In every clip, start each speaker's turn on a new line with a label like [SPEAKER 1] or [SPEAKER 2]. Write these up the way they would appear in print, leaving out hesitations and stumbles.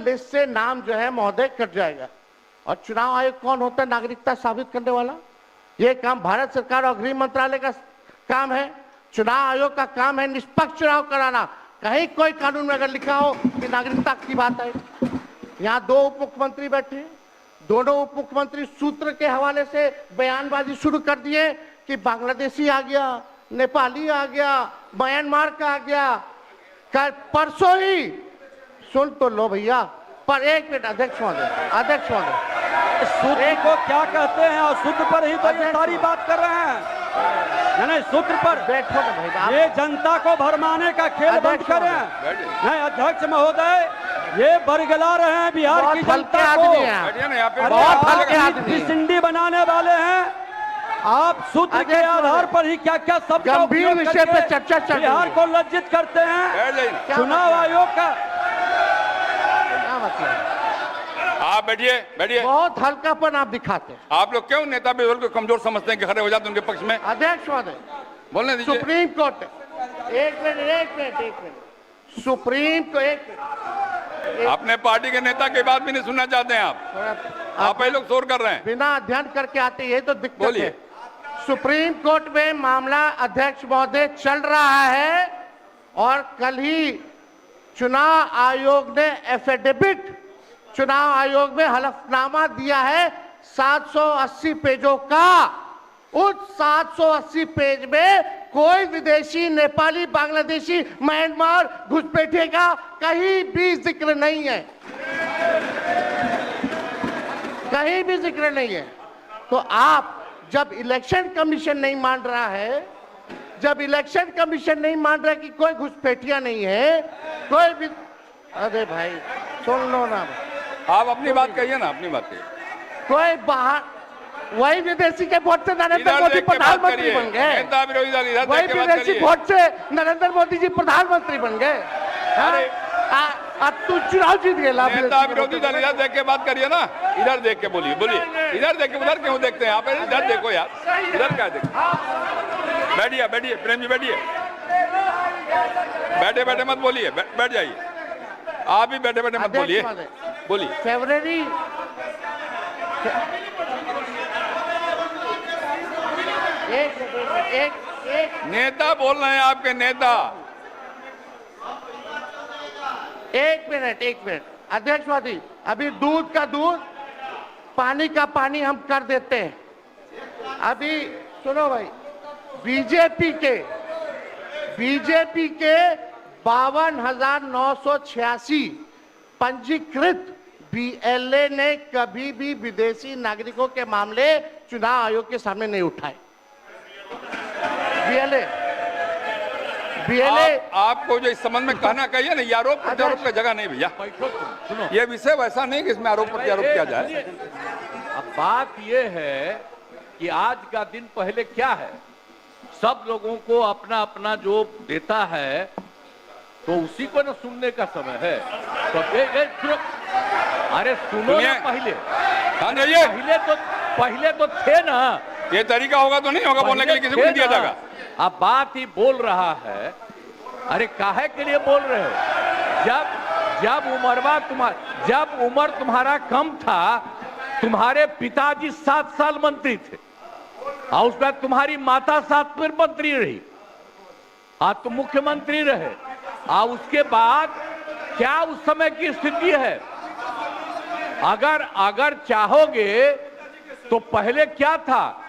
[SPEAKER 1] List से नाम जो है महोदय कट जाएगा। और चुनाव आयोग कौन होता है नागरिकता साबित करने वाला? ये काम भारत सरकार और गृह मंत्रालय का काम है। चुनाव आयोग का काम है निष्पक्ष चुनाव कराना। कहीं कोई कानून में अगर लिखा हो कि नागरिकता की बात है। यहाँ दो उप मुख्यमंत्री बैठे हैं, दोनों उप मुख्यमंत्री सूत्र के हवाले से बयानबाजी शुरू कर दिए कि बांग्लादेशी आ गया, नेपाली आ गया, म्यांमार का आ गया। कल परसों ही सुन तो लो भैया, पर एक मिनट अध्यक्ष महोदय,
[SPEAKER 2] सूत्र को क्या कहते हैं और सूत्र पर ही तो ये सारी बात कर रहे हैं। नहीं, सूत्र पर
[SPEAKER 1] बैठो ना भाई,
[SPEAKER 2] ये जनता को भरमाने का खेल बंद करें। नहीं अध्यक्ष महोदय, ये बरगला रहे हैं बिहार की जनता को,
[SPEAKER 1] बहुत हल्के आदमी
[SPEAKER 2] सिंडी बनाने वाले हैं। आप सूत्र के आधार पर ही क्या क्या सब
[SPEAKER 1] गंभीर विषय पे चर्चा चल रही है।
[SPEAKER 2] बिहार को लज्जित करते हैं। चुनाव आयोग का
[SPEAKER 1] क्या मतलब?
[SPEAKER 3] आप बैठिए बैठिए।
[SPEAKER 1] बहुत हल्कापन आप दिखाते हैं।
[SPEAKER 3] आप लोग क्यों नेता विरोध को कमजोर समझते हैं कि खड़े हो जाते हैं उनके पक्ष में?
[SPEAKER 1] अध्यक्ष महोदय,
[SPEAKER 3] बोलने दीजिए।
[SPEAKER 1] सुप्रीम कोर्ट, एक मिनट, सुप्रीम को एक मिनट,
[SPEAKER 3] अपने पार्टी के नेता की बात भी नहीं सुनना चाहते हैं आप ही लोग शोर कर रहे हैं।
[SPEAKER 1] बिना अध्ययन करके आते, ये तो दिक्कत
[SPEAKER 3] बोलिए।
[SPEAKER 1] है। सुप्रीम कोर्ट में मामला अध्यक्ष महोदय चल रहा है और कल ही चुनाव आयोग ने एफिडेविट, चुनाव आयोग में हलफनामा दिया है 780 पेजों का। उस 780 पेज में कोई विदेशी, नेपाली, बांग्लादेशी, म्यांमार, घुसपैठिए का कहीं भी जिक्र नहीं है, कहीं भी जिक्र नहीं है। तो आप जब इलेक्शन कमीशन नहीं मान रहा है, जब इलेक्शन कमीशन नहीं मान रहा कि कोई घुसपैठिया नहीं है, कोई भी, अरे भाई सुन लो ना,
[SPEAKER 3] आप अपनी बात कहिए ना, अपनी बात कहिए।
[SPEAKER 1] कोई बाहर, वही विदेशी के वोट से नरेंद्र मोदी प्रधानमंत्री बन गए, वही विदेशी वोट से नरेंद्र मोदी जी प्रधानमंत्री बन गए। अब तू चुनाव जीत गए।
[SPEAKER 3] नेता विरोधी दल इधर देख के बात करिए ना, इधर देख के बोलिए, इधर देख के, उधर क्यों देखते हैं आप? इधर देखो यार, इधर क्या देखो? बैठिए बैठिए प्रेम जी, बैठिए, बैठे बैठे मत बोलिए, बैठ जाइए। आप भी बैठे बैठे मत बोलिए, बोलिए।
[SPEAKER 1] फरवरी एक
[SPEAKER 3] नेता बोल रहे हैं, आपके नेता।
[SPEAKER 1] एक मिनट अध्यक्ष महोदय, अभी दूध का दूध, पानी का पानी हम कर देते हैं। अभी सुनो भाई, बीजेपी के 52,986 पंजीकृत बीएलए ने कभी भी विदेशी नागरिकों के मामले चुनाव आयोग के सामने नहीं उठाए। बीएलए
[SPEAKER 3] आपको जो इस संबंध में कहना कहिए ना, ये आरोप प्रत्यारोप का जगह नहीं भैया। ये विषय वैसा नहीं कि इसमें आरोप प्रत्यारोप किया जाए।
[SPEAKER 4] अब बात ये है कि आज का दिन पहले क्या है, सब लोगों को अपना अपना जो देता है तो उसी को ना सुनने का समय है। तो अरे सुनो ना पहले तो थे ना।
[SPEAKER 3] ये तरीका होगा तो नहीं होगा बोलने के लिए, किसी को नहीं दिया जाएगा।
[SPEAKER 4] अब बात ही बोल रहा है। अरे काहे के लिए बोल रहे हो? जब उम्र तुम्हारा कम था, तुम्हारे पिताजी 7 साल मंत्री थे और उसके बाद तुम्हारी माता 7 फिर मंत्री रही, आज तुम मुख्यमंत्री रहे। और उसके बाद क्या उस समय की स्थिति है? अगर चाहोगे तो पहले क्या था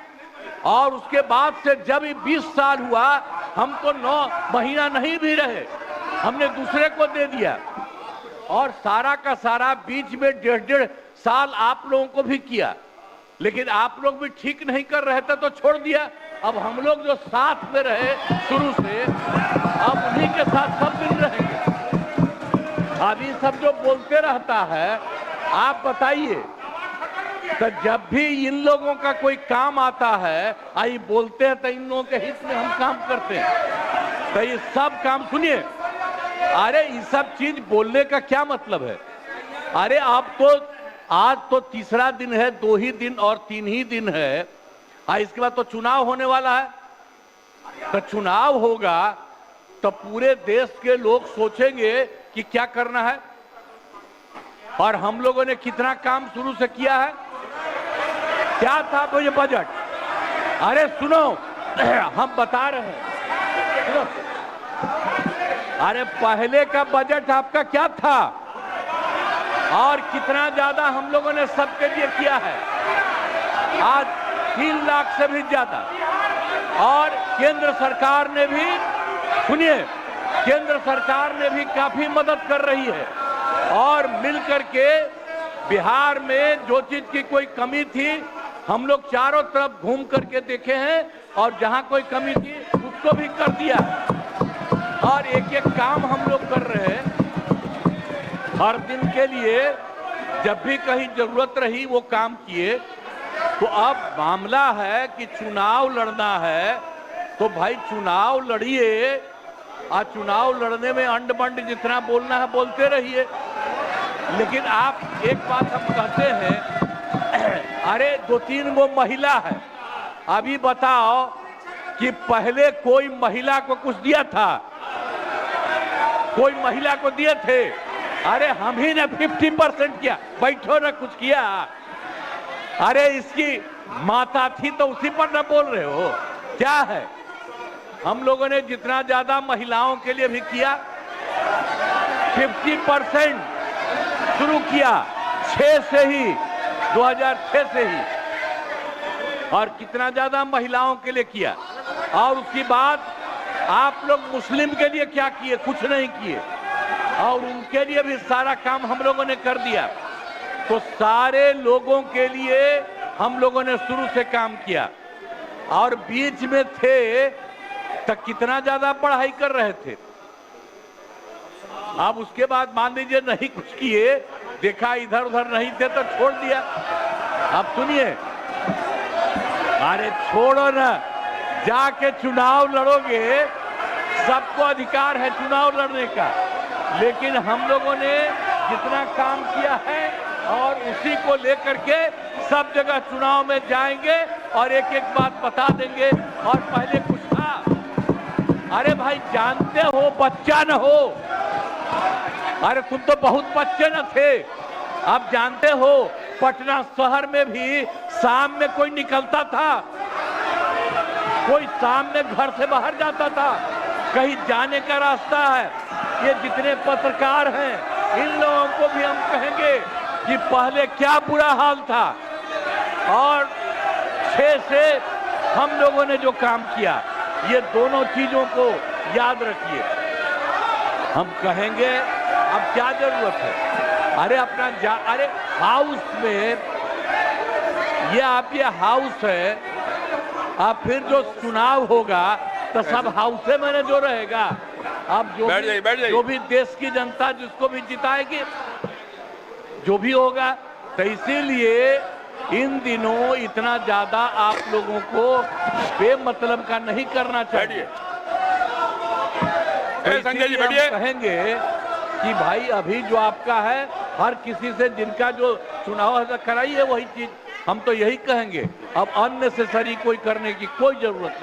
[SPEAKER 4] और उसके बाद से जब 20 साल हुआ, हम तो 9 महीना नहीं भी रहे, हमने दूसरे को दे दिया। और सारा का सारा बीच में 1.5 साल आप लोगों को भी किया, लेकिन आप लोग भी ठीक नहीं कर रहे थे तो छोड़ दिया। अब हम लोग जो साथ में रहे शुरू से, अब उन्हीं के साथ सब दिन रहेंगे। अब ये सब जो बोलते रहता है, आप बताइए, तो जब भी इन लोगों का कोई काम आता है, आई बोलते हैं तो इन लोगों के हित में हम काम करते हैं। तो ये सब काम सुनिए, अरे ये सब चीज बोलने का क्या मतलब है? अरे आप तो आज तो तीसरा दिन है, 2 ही दिन और 3 ही दिन है, इसके बाद तो चुनाव होने वाला है। तो चुनाव होगा तो पूरे देश के लोग सोचेंगे कि क्या करना है। और हम लोगों ने कितना काम शुरू से किया है। क्या था वो ये बजट? अरे सुनो, हम बता रहे हैं, सुनो। अरे पहले का बजट आपका क्या था और कितना ज्यादा हम लोगों ने सबके लिए किया है। आज 3 लाख से भी ज्यादा, और केंद्र सरकार ने भी, सुनिए, केंद्र सरकार ने भी काफी मदद कर रही है। और मिलकर के बिहार में जो चीज की कोई कमी थी, हम लोग चारों तरफ घूम करके देखे हैं और जहां कोई कमी थी उसको भी कर दिया। और एक एक काम हम लोग कर रहे हैं हर दिन के लिए। जब भी कहीं जरूरत रही वो काम किए। तो अब मामला है कि चुनाव लड़ना है तो भाई चुनाव लड़िए, और चुनाव लड़ने में अंड बंड जितना बोलना है बोलते रहिए। लेकिन आप एक बात हम कहते हैं, अरे 2-3 गो महिला है, अभी बताओ कि पहले कोई महिला को कुछ दिया था? कोई महिला को दिए थे? अरे हम ही ने 50% किया। बैठो ना, कुछ किया? अरे इसकी माता थी तो उसी पर ना बोल रहे हो? क्या है? हम लोगों ने जितना ज्यादा महिलाओं के लिए भी किया, 50% शुरू किया 6 से ही, 2006 से ही। और कितना ज्यादा महिलाओं के लिए किया। और उसके बाद आप लोग मुस्लिम के लिए क्या किए? कुछ नहीं किए। और उनके लिए भी सारा काम हम लोगों ने कर दिया। तो सारे लोगों के लिए हम लोगों ने शुरू से काम किया। और बीच में थे तो कितना ज्यादा पढ़ाई कर रहे थे। अब उसके बाद मान लीजिए नहीं कुछ किए, देखा इधर उधर नहीं थे तो छोड़ दिया। अब सुनिए, अरे छोड़ो ना, जाके चुनाव लड़ोगे, सबको अधिकार है चुनाव लड़ने का। लेकिन हम लोगों ने जितना काम किया है और उसी को लेकर के सब जगह चुनाव में जाएंगे और एक एक बात बता देंगे। और पहले कुछ था, अरे भाई जानते हो, बच्चा न हो, अरे तुम तो बहुत बच्चे न थे। अब जानते हो पटना शहर में भी शाम में कोई निकलता था, कोई शाम में घर से बाहर जाता था, कहीं जाने का रास्ता है। ये जितने पत्रकार हैं इन लोगों को भी हम कहेंगे कि पहले क्या बुरा हाल था। और 6 से हम लोगों ने जो काम किया, ये दोनों चीजों को याद रखिए। हम कहेंगे अब क्या जरूरत है? अरे अपना अरे हाउस में ये हाउस है, अब फिर जो चुनाव होगा तो सब हाउसे में जो रहेगा। अब जो भी देश की जनता जिसको भी जिताएगी, जो भी होगा। तो इसीलिए इन दिनों इतना ज्यादा आप लोगों को बेमतलब का नहीं करना चाहिए।
[SPEAKER 3] संजय जी
[SPEAKER 4] हम कहेंगे कि भाई अभी जो आपका है, हर किसी से जिनका जो चुनाव कराइए वही चीज। हम तो यही कहेंगे, अब अननेसेसरी कोई करने की कोई जरूरत नहीं।